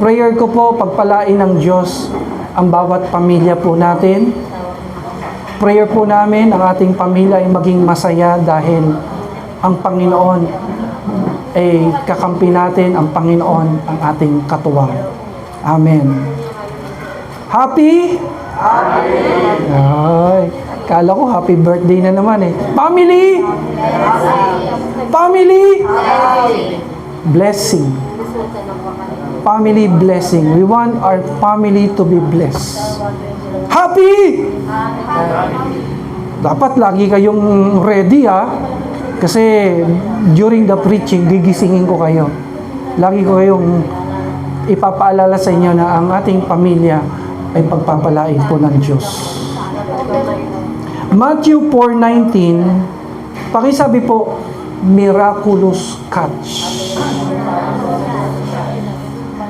Prayer ko po, pagpalain ng Diyos ang bawat pamilya po natin. Prayer po namin, ang ating pamilya ay maging masaya dahil ang Panginoon ay kakampi natin, ang Panginoon ang ating katuwang. Amen. Happy? Happy! Ay, kala ko happy birthday na naman eh. Family! Family! Blessing. Family blessing. We want our family to be blessed. Happy! Dapat lagi kayong ready kasi during the preaching, gigisingin ko kayo. Lagi ko kayong ipapaalala sa inyo na ang ating pamilya ay pagpapalain po ng Diyos. Matthew 4:19, pakisabi po, miraculous catch.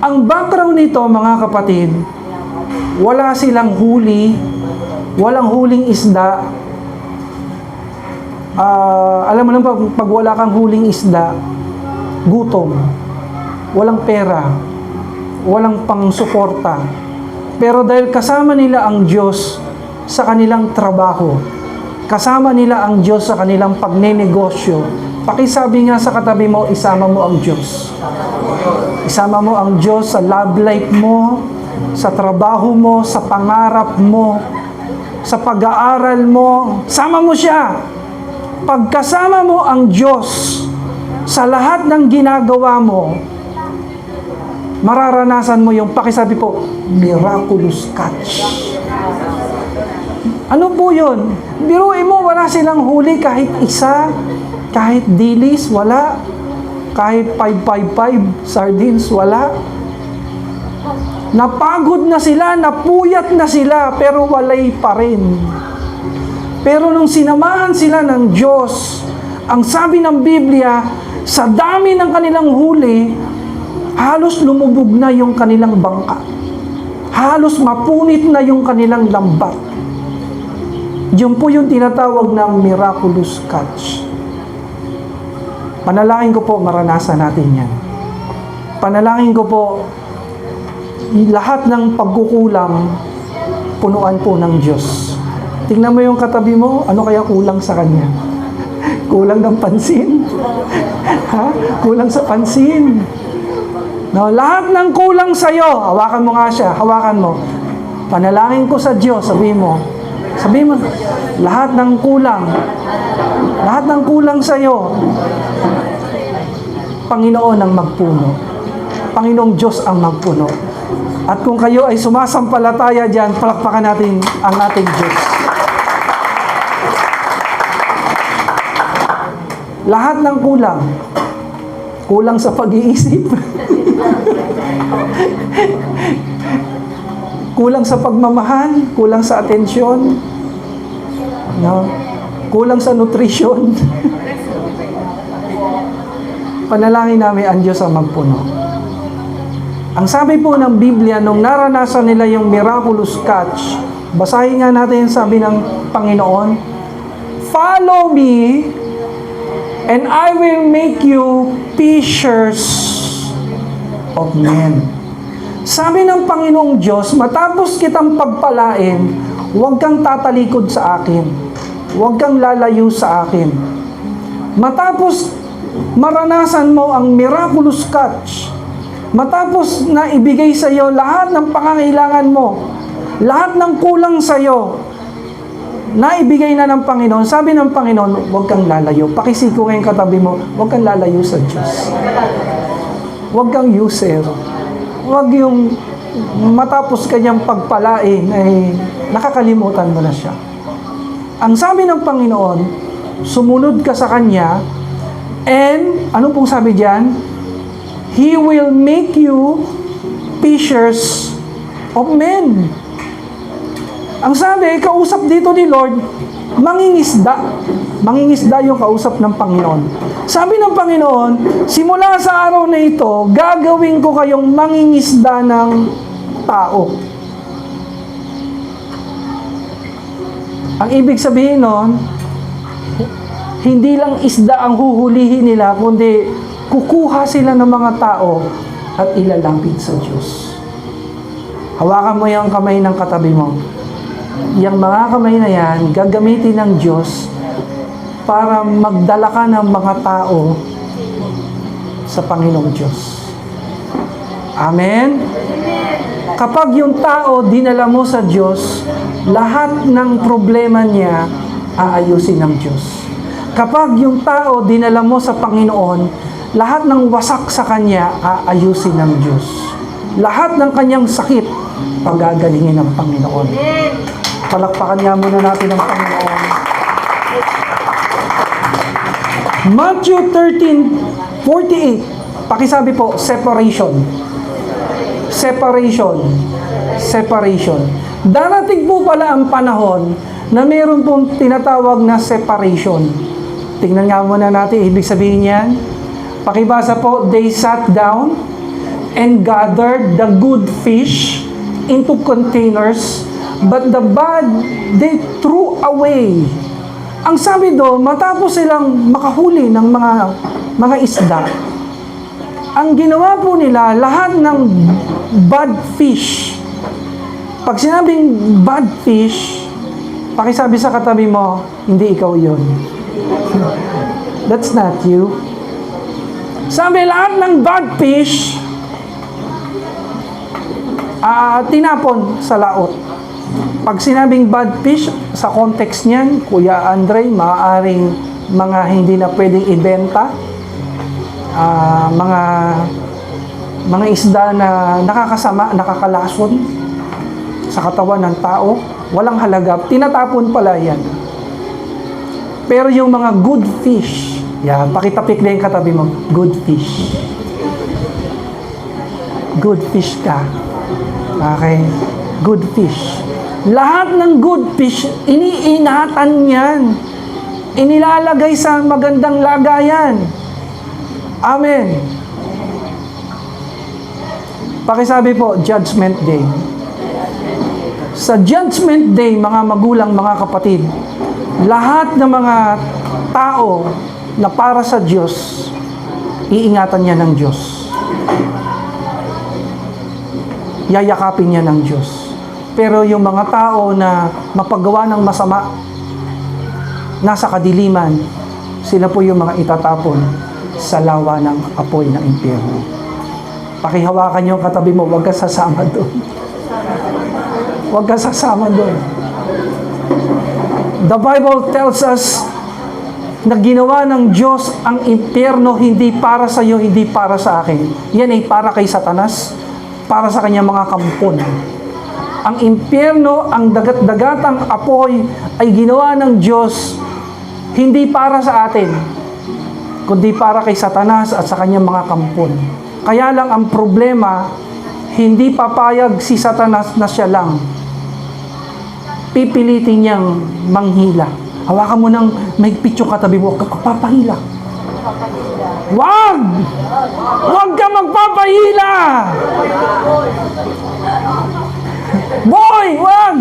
Ang background nito, mga kapatid, wala silang huli, walang huling isda. Alam mo naman, pag wala kang huling isda, gutom, walang pera, walang pang-suporta. Pero dahil kasama nila ang Diyos sa kanilang trabaho, kasama nila ang Diyos sa kanilang pagnenegosyo, pakisabi nga sa katabi mo, isama mo ang Diyos. Isama mo ang Diyos sa love life mo, sa trabaho mo, sa pangarap mo, sa pag-aaral mo. Sama mo siya. Pagkasama mo ang Diyos sa lahat ng ginagawa mo, mararanasan mo yung pakisabi po, miraculous catch. Ano po yun? Biruin mo, wala silang huli kahit isa, kahit dilis, wala. Kahit 555 sardines, wala. Napagod na sila, napuyat na sila, pero walay pa rin. Pero nung sinamahan sila ng Diyos, ang sabi ng Biblia, sa dami ng kanilang huli, halos lumubog na yung kanilang bangka. Halos mapunit na yung kanilang lambat. Yun po yung tinatawag na miraculous catch. Panalangin ko po, maranasan natin yan. Panalangin ko po, lahat ng pagkukulang, punuan po ng Diyos. Tingnan mo yung katabi mo, ano kaya kulang sa kanya? Kulang ng pansin? Kulang sa pansin. No, lahat ng kulang sa'yo, hawakan mo nga siya, hawakan mo. Panalangin ko sa Diyos, sabihin mo, lahat ng kulang sa'yo, Panginoon ang magpuno. Panginoong Diyos ang magpuno. At kung kayo ay sumasampalataya dyan, palakpakan natin ang ating Diyos. Lahat ng kulang sa pag-iisip, kulang sa pagmamahal, kulang sa atensyon, no? Kulang sa nutrition. Panalangin namin ang Diyos ang magpuno. Ang sabi po ng Biblia, nung naranasan nila yung miraculous catch, basahin nga natin sabi ng Panginoon, follow me, and I will make you fishers of men. Sabi ng Panginoong Diyos, matapos kitang pagpalain, huwag kang tatalikod sa akin. Huwag kang lalayo sa akin. Matapos maranasan mo ang miraculous catch, matapos na ibigay sa iyo lahat ng pangangailangan mo, lahat ng kulang sa iyo, naibigay na ng Panginoon. Sabi ng Panginoon, huwag kang lalayo. Pakisiko ngayon katabi mo, huwag kang lalayo sa Diyos. Huwag kang user. Huwag yung matapos kanyang pagpalain ay nakakalimutan mo na siya. Ang sabi ng Panginoon, sumunod ka sa Kanya, and ano pong sabi diyan? He will make you fishers of men. Ang sabi, kausap dito ni Lord, mangingisda. Mangingisda yung kausap ng Panginoon. Sabi ng Panginoon, simula sa araw na ito, gagawin ko kayong mangingisda ng tao. Ang ibig sabihin nun, hindi lang isda ang huhulihin nila, kundi kukuha sila ng mga tao at ilalapit sa Diyos. Hawakan mo yung kamay ng katabi mo. Yung mga kamay na yan, gagamitin ng Diyos para magdala ka ng mga tao sa Panginoong Diyos. Amen? Kapag yung tao dinala mo sa Diyos, lahat ng problema niya aayusin ng Diyos. Kapag yung tao dinala mo sa Panginoon, lahat ng wasak sa kanya aayusin ng Diyos. Lahat ng kanyang sakit, pagagalingin ng Panginoon. Palakpakan nga muna natin ang Panginoon. Matthew 13:48. Pakisabi po, separation. Separation. Separation. Darating po pala ang panahon na meron pong tinatawag na separation. Tingnan nga muna natin, ibig sabihin yan. Pakibasa po, they sat down and gathered the good fish into containers, but the bad they threw away. Ang sabi doon, matapos silang makahuli ng mga isda, ang ginawa po nila, lahat ng bad fish. Pag sinabing bad fish, pakisabi sa katabi mo, hindi ikaw yun. That's not you. Sabi, lahat ng bad fish, tinapon sa laot. Pag sinabing bad fish, sa context niyan, Kuya Andre, maaaring mga hindi na pwedeng ibenta, mga isda na nakakasama, nakakalason sa katawan ng tao, walang halaga, tinatapon pala yan. Pero yung mga good fish, yan, pakitapik na yung katabi mo, good fish. Good fish ka. Okay? Good fish. Lahat ng good fish, iniingatan yan. Inilalagay sa magandang lagayan. Amen. Pakisabi po, Judgment Day. Sa Judgment Day, mga magulang, mga kapatid, lahat ng mga tao na para sa Diyos, iingatan niya ng Diyos. Yayakapin niya ng Diyos. Pero yung mga tao na mapagawa ng masama, nasa kadiliman, sila po yung mga itatapon sa lawa ng apoy ng impyerno. Pakihawakan yung katabi mo, huwag ka sasama doon. Huwag ka sasama doon. The Bible tells us na ginawa ng Diyos ang impyerno hindi para sa iyo, hindi para sa akin. Yan ay para kay Satanas, para sa kanyang mga kampon. Ang impyerno, ang dagat-dagatang apoy ay ginawa ng Diyos hindi para sa atin, kundi para kay Satanas at sa kanyang mga kampon. Kaya lang ang problema, hindi papayag si Satanas na siya lang. Pipilitin niyang manghila. Hawakan mo ng mahigpit yung katabi mo, papahila. Wag! Wag ka magpapahila! Boy, wag!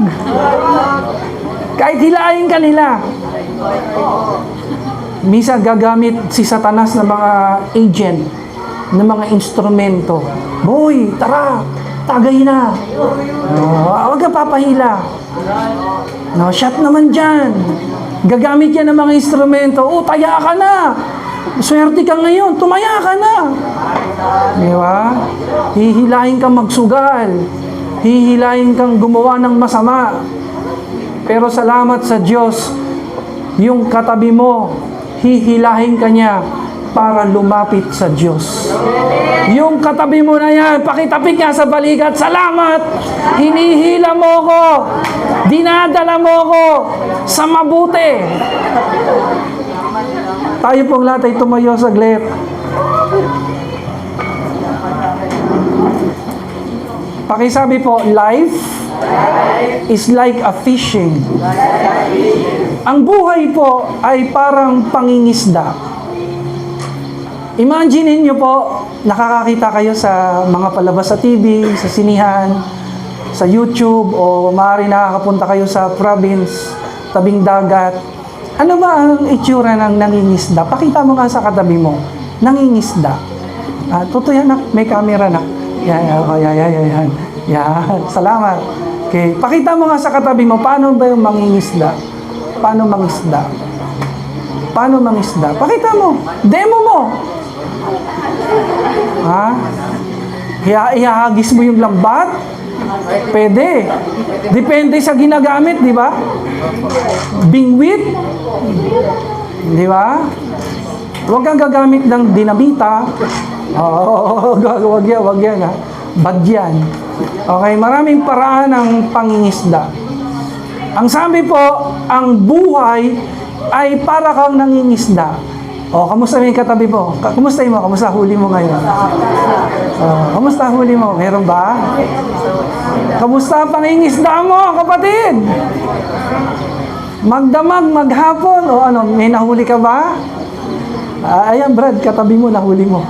Kahit hilahin ka nila. Minsan gagamit si Satanas ng mga agent, ng mga instrumento. Boy, tara! Tagay na! Wag ka papahila. No, shot naman dyan. Gagamit yan ng mga instrumento. Taya ka na. Swerte ka ngayon. Tumaya ka na. Di ba? Hihilahin kang magsugal. Hihilahin kang gumawa ng masama. Pero salamat sa Diyos, yung katabi mo, hihilahin ka niya para lumapit sa Diyos. Yung katabi mo na yan, pakitapik niya sa balikat, salamat! Hinihila mo ko, dinadala mo ko sa mabuti. Tayo pong lahat ay tumayo saglit. Pakisabi po, life is like a fishing. Ang buhay po ay parang pangingisda. Imagine niyo po, nakakakita kayo sa mga palabas sa TV, sa sinihan, sa YouTube, o maaari nakakapunta kayo sa province, tabing dagat. Ano ba ang itsura ng nangingisda? Pakita mo nga sa katabi mo, nangingisda. Totoo yan, nak. May camera, nak. Yan. Yan. Salamat. Okay. Pakita mo nga sa katabi mo, paano ba yung mangingisda? Paano mangisda? Paano mangisda? Pakita mo. Demo mo. Ha? Ihahagis mo yung lambat? Pwede. Depende sa ginagamit, di ba? Bingwit? Di ba? Huwag kang gagamit ng dinamita. Wag yan, ha? Bad yan. Okay, maraming paraan ng pangingisda. Ang sabi po, ang buhay ay para kang nangingisda. Kamusta yung katabi mo? Kamusta mo? Kamusta huli mo ngayon? Kamusta huli mo? Meron ba? Kamusta ang pangingisda mo, kapatid? Magdamag, maghapon, may nahuli ka ba? Ayan, Brad, katabi mo, nahuli mo.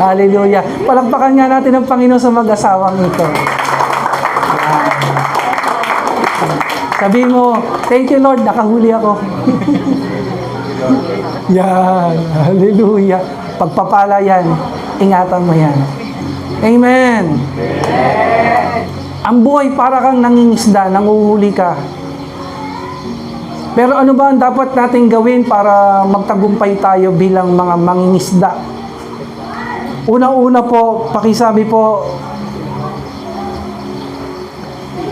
Hallelujah. Palakpakan nga natin ang Panginoon sa mag-asawang ito. Sabi mo, thank you Lord, nakahuli ako. Yan. Hallelujah. Pagpapala yan, ingatan mo yan. Amen. Ang buhay para kang nangingisda, nanguhuli ka. Pero ano ba ang dapat nating gawin para magtagumpay tayo bilang mga mangingisda? Una-una po, pakisabi po,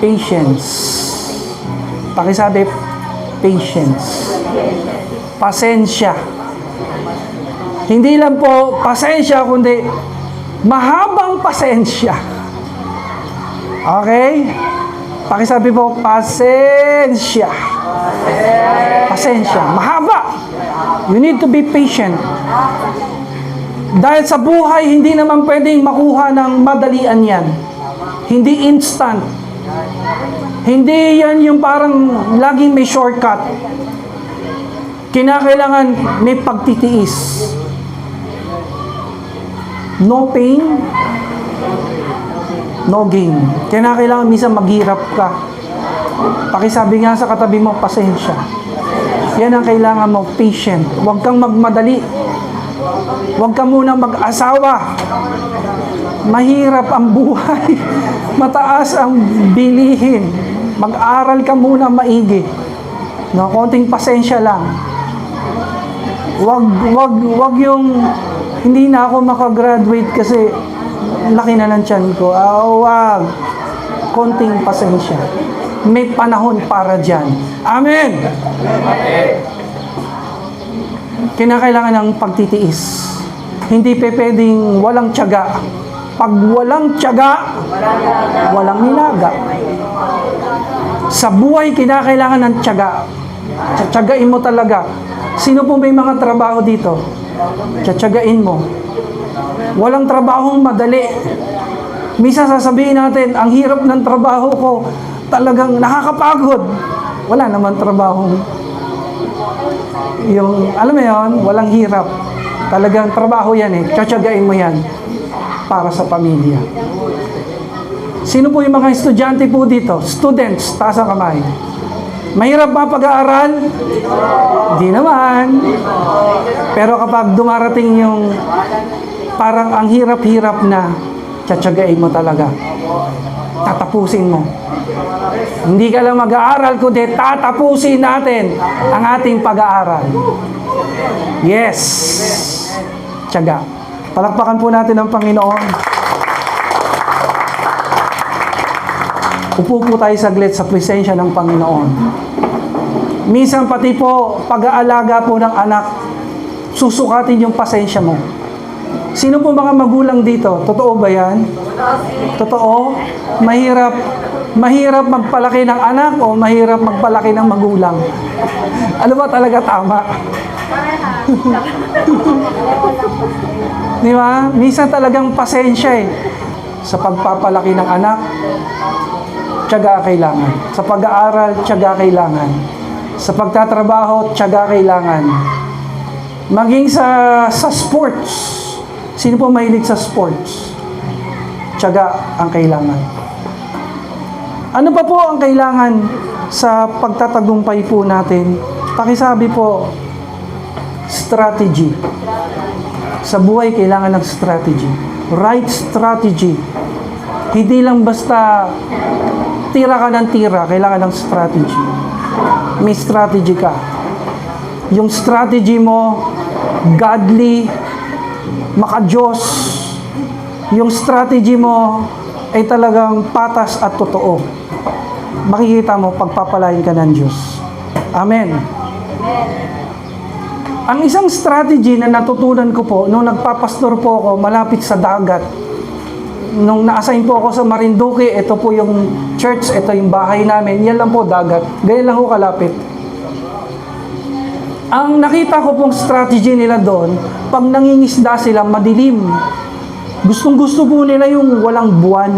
patience. Pakisabi, patience. Pasensya. Hindi lang po pasensya, kundi mahabang pasensya. Okay? Pakisabi po, pasensya. Pasensya. Mahaba. You need to be patient. Dahil sa buhay, hindi naman pwedeng makuha ng madalian yan. Hindi instant. Hindi yan yung parang laging may shortcut. Kinakailangan may pagtitiis. No pain, no gain. Kinakailangan minsan maghirap ka. Pakisabi nga sa katabi mo, pasensya. Yan ang kailangan mo, patient. Huwag kang magmadali. Huwag ka muna mag-asawa. Mahirap ang buhay. Mataas ang bilihin. Mag-aral ka muna maigi. No, konting pasensya lang. Wag yung hindi na ako makagraduate kasi laki na ng tiyan ko. Wag. Konting pasensya. May panahon para dyan. Amen! Kinakailangan ng pagtitiis. Hindi pwedeng walang tiyaga. Pag walang tiyaga, walang nilaga. Sa buhay, kinakailangan ng tiyaga. Tiyagain mo talaga. Sino po may mga trabaho dito? Tiyagain mo. Walang trabahong madali. Misa sasabihin natin, ang hirap ng trabaho ko, talagang nakakapagod. Wala naman trabahong yung, alam mo yun, walang hirap. Talagang trabaho yan Tiyagain mo yan para sa pamilya. Sino po yung mga estudyante po dito? Students, taas ang kamay. Mahirap ba pag-aaral? Di naman. Pero kapag dumarating yung parang ang hirap-hirap na, tiyagain mo talaga. Tatapusin mo. Hindi ka lang mag-aaral, kundi tatapusin natin ang ating pag-aaral. Yes! Tiyaga. Palakpakan po natin ang Panginoon. Upo po tayo saglit sa presensya ng Panginoon. Minsan pati po, pag-aalaga po ng anak, susukatin yung pasensya mo. Sino po mga magulang dito? Totoo ba yan? Totoo? Mahirap magpalaki ng anak o mahirap magpalaki ng magulang? Ano ba talaga tama? Di ba? Minsan talagang pasensya sa pagpapalaki ng anak, tiyaga kailangan. Sa pag-aaral, tiyaga kailangan. Sa pagtatrabaho, tiyaga kailangan. Maging sa sports. Sino po mahilig sa sports? Tiyaga ang kailangan. Ano pa po ang kailangan sa pagtatagumpay po natin? Pakisabi po, strategy. Sa buhay, kailangan ng strategy. Right strategy. Hindi lang basta tira ka ng tira, kailangan ng strategy. May strategy ka. Yung strategy mo, godly, maka-Diyos. Yung strategy mo ay talagang patas at totoo. Makikita mo, pagpapalain ka ng Diyos. Amen. Ang isang strategy na natutunan ko po, nung nagpapastor po ako malapit sa dagat, nung na-assign po ako sa Marinduque, ito po yung church, ito yung bahay namin, yan lang po dagat, ganyan lang po kalapit. Ang nakita ko pong strategy nila doon, pag nangingisda sila, madilim. Gustong-gusto po nila yung walang buwan,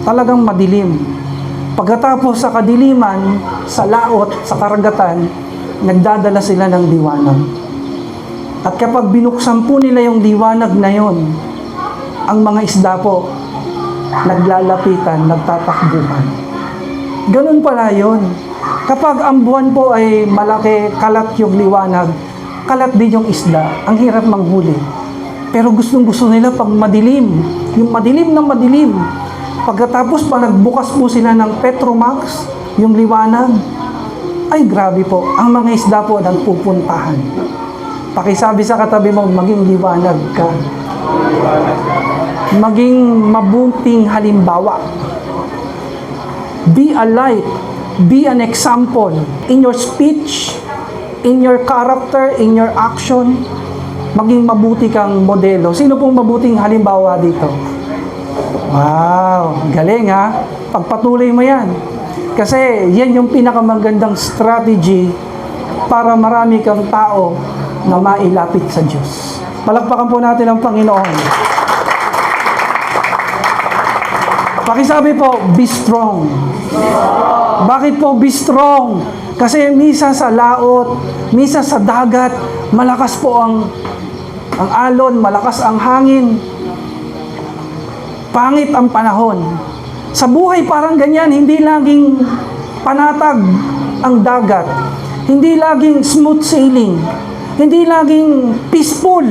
talagang madilim. Pagkatapos sa kadiliman, sa laot, sa karagatan, nagdadala sila ng liwanag. At kapag binuksan po nila yung liwanag na yon, ang mga isda po, naglalapitan, nagtatakbuhan. Ganun pala yun. Kapag ang buwan po ay malaki, kalat yung liwanag, kalat din yung isda, ang hirap manghuli. Pero gustong-gusto nila pag madilim, yung madilim ng madilim. Pagkatapos pa nagbukas po sila ng Petromax, yung liwanag, ay grabe po, ang mga isda po nagpupuntahan. Pakisabi sa katabi mo, maging liwanag ka. Maging mabuting halimbawa. Be a light. Be an example. In your speech, in your character, in your action, maging mabuti kang modelo. Sino pong mabuting halimbawa dito? Wow, galing ha. Pagpatuloy mo yan. Kasi yan yung pinakamagandang strategy para marami kang tao na mailapit sa Diyos. Palakpakan po natin ang Panginoon. Pakisabi po, be strong. Bakit po be strong? Kasi misa sa laot, misa sa dagat, malakas po ang alon, malakas ang hangin. Pangit ang panahon. Sa buhay parang ganyan, hindi laging panatag ang dagat. Hindi laging smooth sailing. Hindi laging peaceful.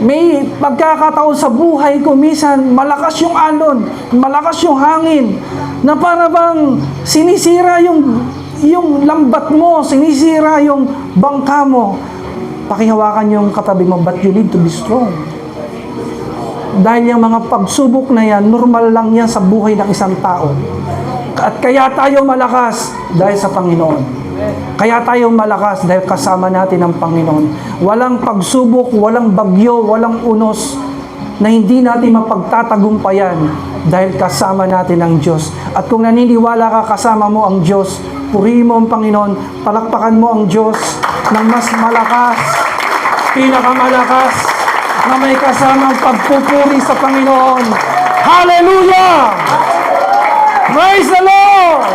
May pagkakataon sa buhay ko, minsan malakas yung alon, malakas yung hangin, na para bang sinisira yung lambat mo, sinisira yung bangka mo. Pakihawakan yung katabi mo, but you need to be strong. Dahil yung mga pagsubok na yan, normal lang yan sa buhay ng isang tao. At kaya tayo malakas dahil sa Panginoon. Kaya tayo malakas dahil kasama natin ang Panginoon. Walang pagsubok, walang bagyo, walang unos na hindi natin mapagtatagumpayan dahil kasama natin ang Diyos. At kung naniniwala ka kasama mo ang Diyos, purihin mo ang Panginoon, palakpakan mo ang Diyos ng mas malakas, pinakamalakas, na may kasamang pagpupuri sa Panginoon. Hallelujah! Praise the Lord!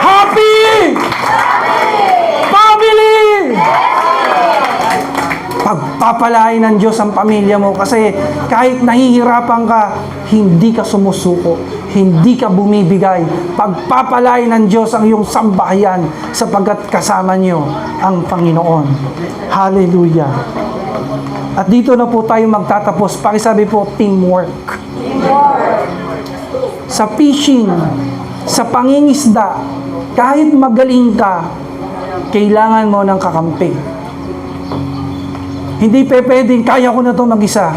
Happy family! Pagpapalain ng Diyos ang pamilya mo kasi kahit nahihirapan ka, hindi ka sumusuko, hindi ka bumibigay. Pagpapalain ng Diyos ang iyong sambahayan sapagkat kasama niyo ang Panginoon. Hallelujah! At dito na po tayo magtatapos. Pakisabi po, teamwork. Sa fishing, sa pangingisda, kahit magaling ka, kailangan mo ng kakampi. Hindi pwedeng, kaya ko na to mag-isa.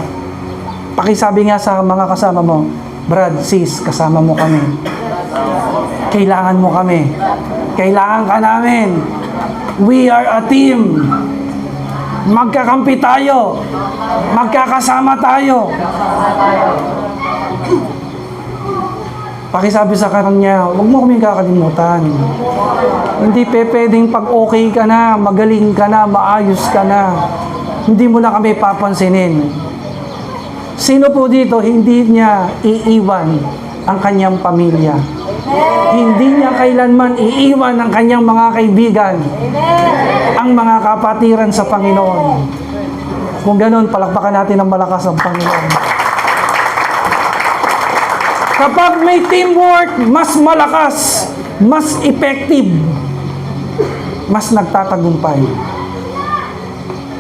Pakisabi nga sa mga kasama mo, Brad, sis, kasama mo kami. Kailangan mo kami. Kailangan ka namin. We are a team. Magkakampi tayo. Magkakasama tayo. Pakisabi sa kanya, huwag mo kaming kakalimutan. Hindi pwedeng pag okay ka na, magaling ka na, maayos ka na, hindi mo na kami papansinin. Sino po dito hindi niya iiwan ang kanyang pamilya? Hindi niya kailanman iiwan ang kanyang mga kaibigan, ang mga kapatiran sa Panginoon. Kung ganoon, palakpakan natin ng malakas ang Panginoon. Kapag may teamwork, mas malakas, mas effective, mas nagtatagumpay.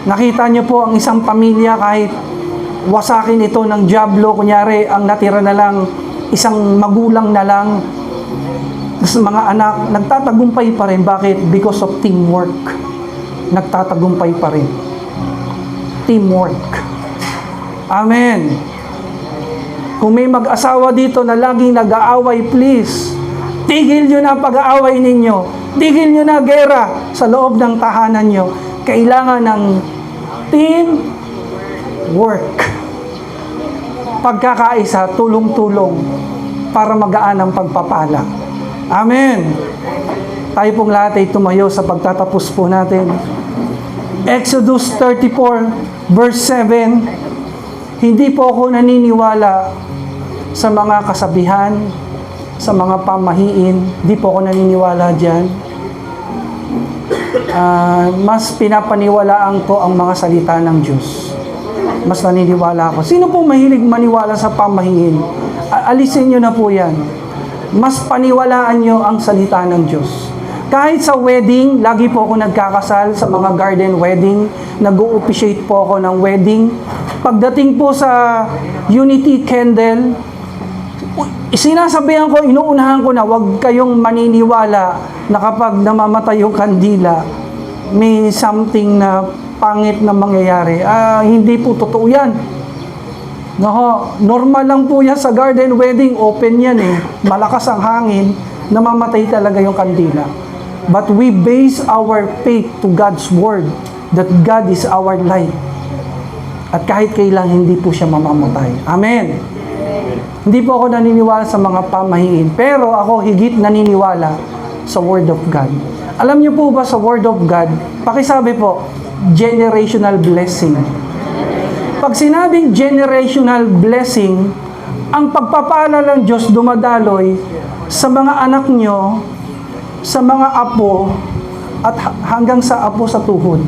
Nakita niyo po ang isang pamilya kahit wasakin ito ng dyablo, kunyari ang natira na lang isang magulang na lang, mga anak, nagtatagumpay pa rin. Bakit? Because of teamwork. Nagtatagumpay pa rin. Teamwork. Amen. Kung may mag-asawa dito na laging nag-aaway, please, tigil nyo na ang pag-aaway ninyo. Tigil nyo na gera sa loob ng tahanan nyo. Kailangan ng teamwork. Pagkakaisa, tulong-tulong para magaan ang pagpapala. Amen. Tayo pong lahat ay tumayo sa pagtatapos po natin. Exodus 34 verse 7. Hindi po ako naniniwala sa mga kasabihan, sa mga pamahiin. Hindi po ako naniniwala dyan. Mas pinapaniwalaan ko ang mga salita ng Diyos. Mas naniniwala ako. Sino po mahilig maniwala sa pamahiin? Alisin nyo na po yan. Mas paniwalaan nyo ang salita ng Diyos. Kahit sa wedding, lagi po ako nagkakasal sa mga garden wedding. Nag-o-officiate po ako ng wedding. Pagdating po sa Unity Candle, sinasabihan ko, inuunahan ko na huwag kayong maniniwala na kapag namamatay yung kandila, may something na pangit na mangyayari. Hindi po totoo yan. Normal lang po yan sa garden wedding, open yan eh. Malakas ang hangin, namamatay talaga yung kandila. But we base our faith to God's Word, that God is our light. At kahit kailan, hindi po siya mamamatay. Amen. Hindi po ako naniniwala sa mga pamahiin, pero ako higit naniniwala sa Word of God. Alam niyo po ba sa Word of God, pakisabi po, generational blessing. Pag sinabing generational blessing, ang pagpapala ng Diyos dumadaloy sa mga anak nyo, sa mga apo, at hanggang sa apo sa tuhod.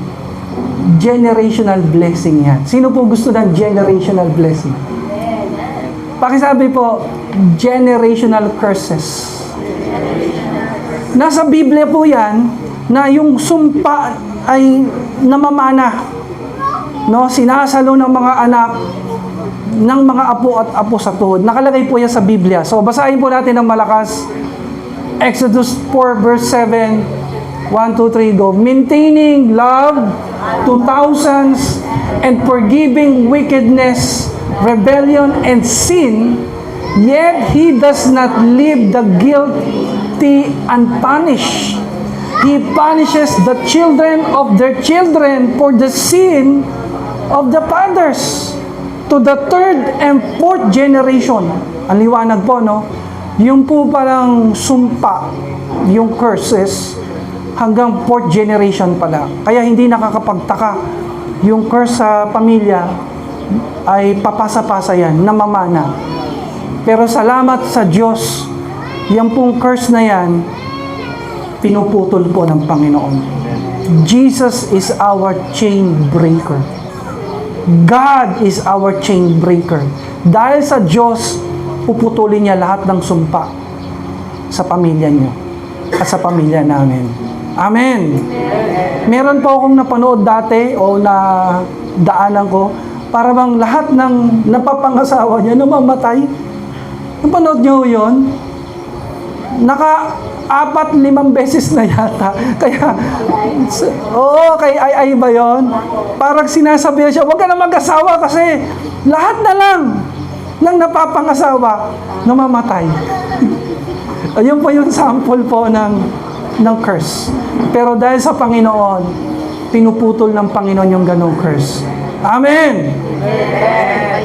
Generational blessing yan. Sino po gusto ng generational blessing? Pakisabi po, generational curses. Nasa Biblia po yan, na yung sumpa ay namamana. Sinasalo ng mga anak ng mga apo at apo sa tuhod. Nakalagay po yan sa Biblia. So, basahin po natin ng malakas. Exodus 4 verse 7. 1, 2, 3, go. Maintaining love to thousands and forgiving wickedness, rebellion, and sin, yet He does not leave the guilty unpunished. He punishes the children of their children for the sin of the fathers to the third and fourth generation. Ang liwanag po, no? Yung po parang sumpa, yung curses, hanggang fourth generation pala. Kaya hindi nakakapagtaka. Yung curse sa pamilya ay papasa-pasa yan, namamana. Pero salamat sa Diyos, yung pong curse na yan, pinuputol po ng Panginoon. Jesus is our chain breaker. God is our chain breaker. Dahil sa Diyos, puputulin niya lahat ng sumpa sa pamilya niyo at sa pamilya namin. Amen. Meron po akong napanood dati o na daanan ko, para bang lahat ng napapangasawa niya namamatay. Napanood niyo yun? 4-5 beses na yata. Kaya, kay ay ba yun? Parang sinasabi siya, huwag ka na mag-asawa kasi lahat na lang ng napapangasawa namamatay. Ayun po yung sample po ng curse. Pero dahil sa Panginoon, pinuputol ng Panginoon yung ganong curse. Amen!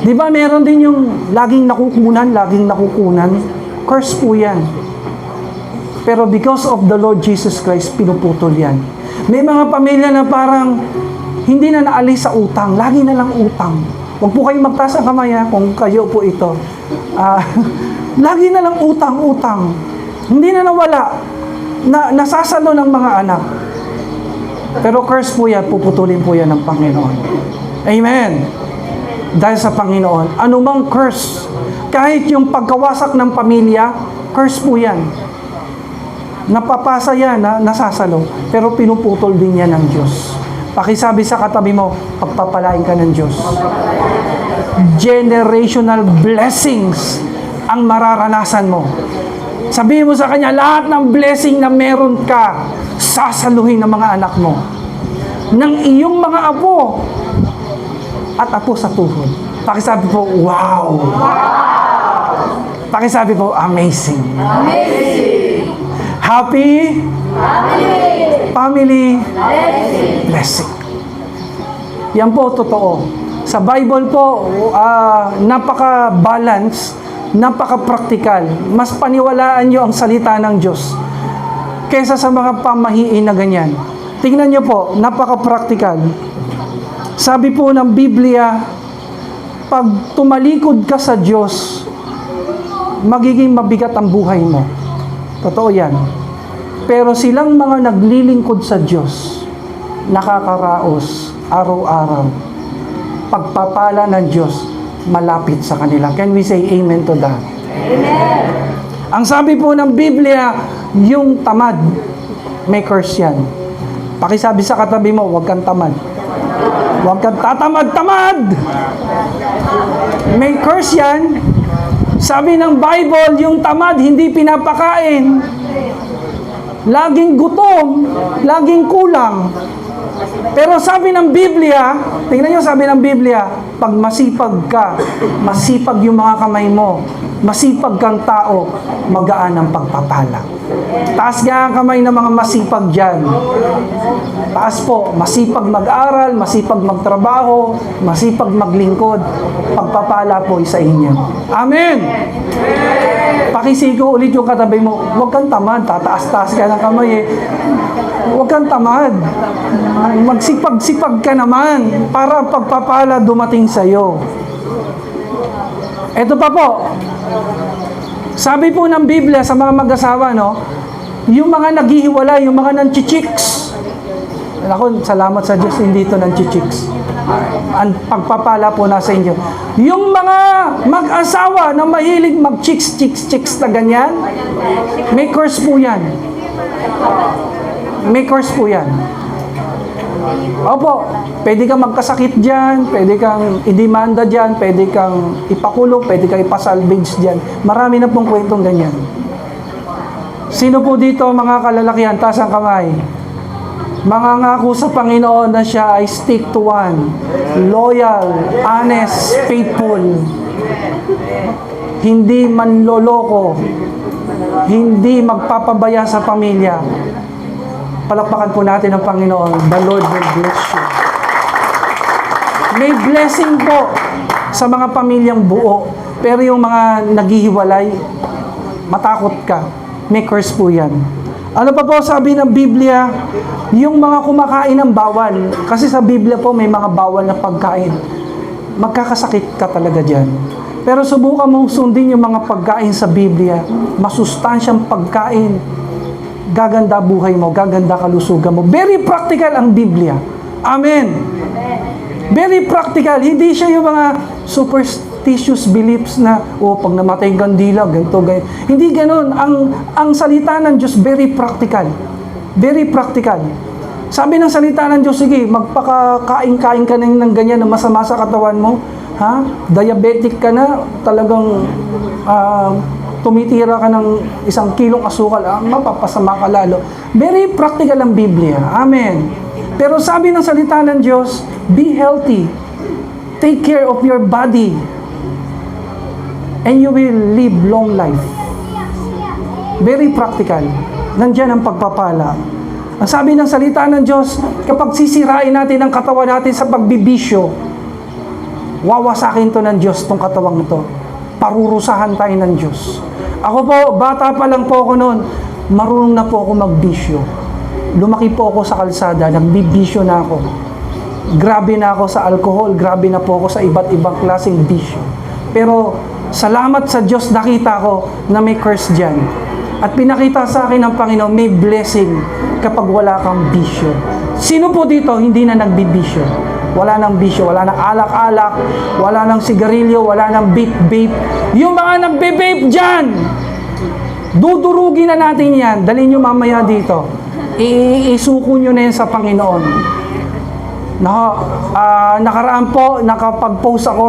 Di ba meron din yung laging nakukunan? Curse po yan. Pero because of the Lord Jesus Christ, pinuputol yan. May mga pamilya na parang hindi na naalis sa utang. Lagi na lang utang. Huwag po kayong magtaas ang kamay kung kayo po ito. Lagi na lang utang. Hindi na nawala. Nasasalo ng mga anak. Pero curse po yan, puputulin po yan ng Panginoon. Amen. Dahil sa Panginoon, anumang curse, kahit yung pagkawasak ng pamilya, curse po yan. Napapasa yan, nasasalo, pero pinuputol din yan ng Diyos. Pakisabi sa katabi mo, pagpapalain ka ng Diyos. Generational blessings ang mararanasan mo. Sabihin mo sa kanya, lahat ng blessing na meron ka, sasaluhin ng mga anak mo, ng iyong mga apo, at apo sa tuhod. Pakisabi po, wow! Pakisabi po, amazing! Happy family blessing. Yan po totoo. Sa Bible po, napaka-balance, napaka-practical. Mas paniwalaan nyo ang salita ng Diyos kaysa sa mga pamahiin na ganyan. Tingnan nyo po, napaka-practical. Sabi po ng Biblia, pag tumalikod ka sa Diyos, magiging mabigat ang buhay mo. Totoo yan. Pero silang mga naglilingkod sa Diyos, nakakaraos araw-araw. Pagpapala ng Diyos, malapit sa kanila. Can we say amen to that? Amen! Ang sabi po ng Biblia, yung tamad, may curse yan. Pakisabi sa katabi mo, huwag kang tamad. Huwag kang tatamad-tamad! May curse yan. Sabi ng Bible, yung tamad hindi pinapakain. Laging gutom, laging kulang. Pero sabi ng Biblia, tingnan nyo sabi ng Biblia, pag masipag ka, masipag yung mga kamay mo, masipag kang tao, magaan ang pagpapala. Taas nga ang kamay ng mga masipag dyan. Taas po, masipag mag-aral, masipag magtrabaho, masipag maglingkod, pagpapala po sa inyo. Amen! Pakisiko ulit yung katabi mo, huwag kang tamad, tataas-taas ka ng kamay eh. Huwag kang tamad. Magsipag-sipag ka naman para pagpapala dumating sa iyo. Ito pa po. Sabi po ng Biblia sa mga mag-asawa, no? Yung mga naghihiwalay, yung mga nanchichiks. Ako, salamat sa Diyos, hindi ito nanchichiks. Ang pagpapala po nasa inyo. Yung mga mag-asawa na mahilig mag-chicks na ganyan, may curse po yan. May curse po yan. Opo, pwede kang magkasakit dyan, pwede kang idemanda dyan, pwede kang ipakulong, pwede kang ipasalvage dyan. Marami na pong kwentong ganyan. Sino po dito mga kalalakihan? Taas ang kamay. Mangangako sa Panginoon na siya ay stick to one. Loyal, honest, faithful. Hindi manloloko. Hindi magpapabaya sa pamilya. Palakpakan po natin ang Panginoon. The Lord will bless you. May blessing po sa mga pamilyang buo. Pero yung mga naghihiwalay, matakot ka. May curse po yan. Ano pa po sabi ng Biblia? Yung mga kumakain ng bawal. Kasi sa Biblia po may mga bawal na pagkain. Magkakasakit ka talaga dyan. Pero subukan mong sundin yung mga pagkain sa Biblia. Masustansyang pagkain. Gaganda buhay mo, gaganda kalusugan mo. Very practical ang Biblia. Amen. Very practical. Hindi siya yung mga superstitious beliefs na, pag namatay yung kandila, ganito, ganyan. Hindi ganun. Ang salita ng Diyos, very practical. Very practical. Sabi ng salita ng Diyos, sige, magpakakain-kain ka ng ganyan na masama sa katawan mo. Ha? Diabetic ka na, talagang tumitira ka ng 1 kilong asukal, mapapasama ka lalo. Very practical ang Biblia. Amen. Pero sabi ng salita ng Diyos, be healthy. Take care of your body. And you will live long life. Very practical. Nandyan ang pagpapala. Ang sabi ng salita ng Diyos, kapag sisirain natin ang katawan natin sa pagbibisyo, wawasakin to ng Diyos tong katawang ito. Parurusahan tayo ng Diyos. Ako po, bata pa lang po ako noon, marunong na po ako magbisyo. Lumaki po ako sa kalsada, nagbibisyo na ako. Grabe na ako sa alcohol, grabe na po ako sa iba't ibang klaseng bisyo. Pero salamat sa Diyos, nakita ko na may curse dyan. At pinakita sa akin ng Panginoon, may blessing kapag wala kang bisyo. Sino po dito hindi na nagbibisyo? Wala nang bisyo, wala nang alak-alak, wala nang sigarilyo, wala nang vape-vape. Yung mga nagbe-vape dyan, dudurugin na natin yan. Dalhin nyo mamaya dito. Isuko nyo na yan sa Panginoon. Nakaraan po, nakapag-post ako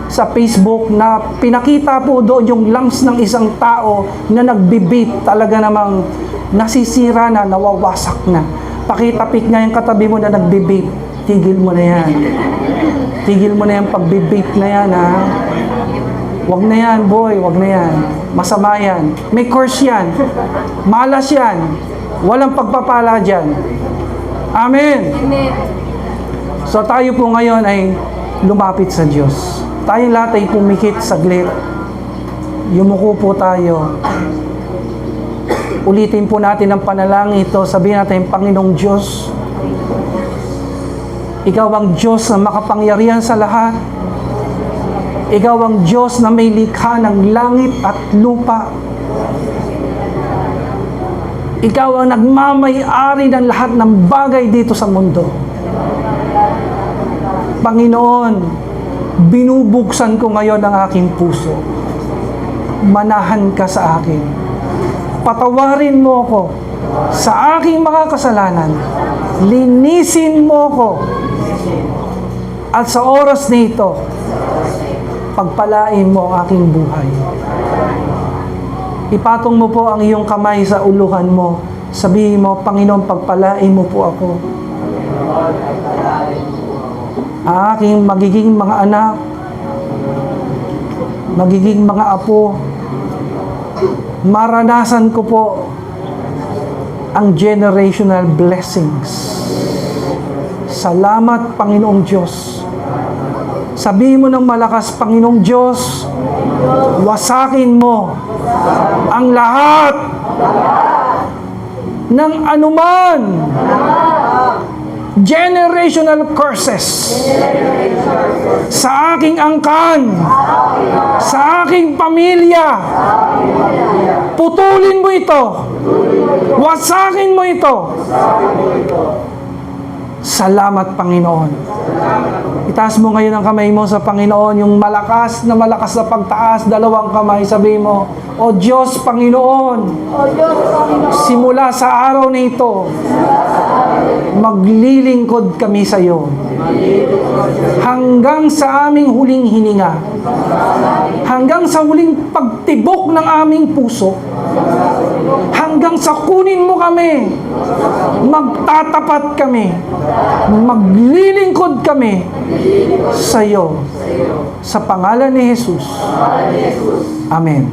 sa Facebook na pinakita po doon yung lungs ng isang tao na nagbibit, talaga namang nasisira na, nawawasak na. Pakitapik nga yung katabi mo na nagbibit. Tigil mo na yan. Tigil mo na yung pagbibit na yan, ha? Wag na yan, boy. Wag na yan. Masama yan. May curse yan. Malas yan. Walang pagpapala dyan. Amen. Amen. So tayo po ngayon ay lumapit sa Diyos. Tayong lahat ay pumikit saglit. Yumuko po tayo. Ulitin po natin ang panalangin ito. Sabihin natin, Panginoong Diyos, Ikaw ang Diyos na makapangyarihan sa lahat. Ikaw ang Diyos na may likha ng langit at lupa. Ikaw ang nagmamay-ari ng lahat ng bagay dito sa mundo. Panginoon, binubuksan ko ngayon ang aking puso. Manahan ka sa akin. Patawarin mo ko sa aking mga kasalanan. Linisin mo ko. At sa oras nito, pagpalain mo ang aking buhay. Ipatong mo po ang iyong kamay sa uluhan mo. Sabihin mo, Panginoon, pagpalain mo po ako. Ang aking magiging mga anak, magiging mga apo, maranasan ko po ang generational blessings. Salamat, Panginoong Diyos. Sabihin mo ng malakas, Panginoong Diyos, wasakin mo ang lahat ng anuman generational curses sa aking angkan, sa aking pamilya. Putulin mo ito. Wasakin mo ito. Salamat, Panginoon. Itaas mo ngayon ang kamay mo sa Panginoon, yung malakas na pagtaas, dalawang kamay. Sabihin mo, O Diyos, Panginoon, simula sa araw na ito, maglilingkod kami sa iyo. Hanggang sa aming huling hininga. Hanggang sa huling pagtibok ng aming puso. Hanggang sa kunin mo kami. Magtatapat kami. Maglilingkod kami sa iyo. Sa pangalan ni Jesus. Amen.